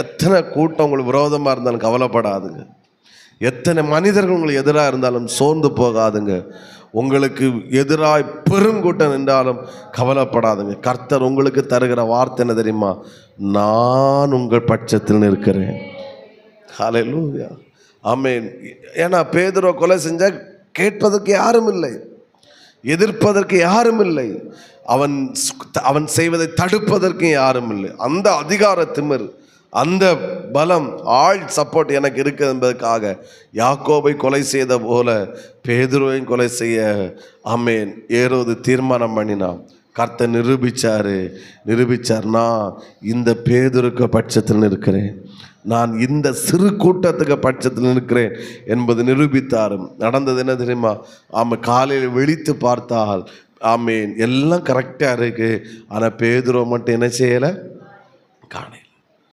எத்தனை கூட்டம் உங்களுக்கு விரோதமாக இருந்தாலும் கவலைப்படாதுங்க. எத்தனை மனிதர்கள் உங்களுக்கு எதிராக இருந்தாலும் சோர்ந்து போகாதுங்க. உங்களுக்கு எதிராக பெருங்கூட்டம் நின்றாலும் கவலைப்படாதுங்க. கர்த்தர் உங்களுக்கு தருகிற வார்த்தை என்ன தெரியுமா? நான் உங்கள் பட்சத்தில் நிற்கிறேன். ஹல்லேலூயா, ஆமென். ஏன்னா பேதுரு கொலை செஞ்சா கேட்பதற்கு யாரும் இல்லை, எதிர்ப்பதற்கு யாரும் இல்லை, அவன் செய்வதை தடுப்பதற்கு யாரும் இல்லை. அந்த அதிகார திமிர், அந்த பலம், ஆள் சப்போர்ட் எனக்கு இருக்குது என்பதற்காக யாக்கோபை கொலை செய்த போல பேதுருவையும் கொலை செய்ய ஆமென் ஏரோது தீர்மானம் பண்ணினான். கர்த்தர் நிரூபிச்சார். நான் இந்த பேதுருக்கு பட்சத்தில் நிற்கிறேன், நான் இந்த சிறு கூட்டத்துக்கு பட்சத்தில் நிற்கிறேன் என்பது நிரூபித்தாரும். நடந்தது என்ன தெரியுமா? காலையில் விழித்து பார்த்தால் ஆமென் எல்லாம் கரெக்டாக இருக்கு. ஆனால் பேதுருவை மட்டும் என்ன செய்யலை? காண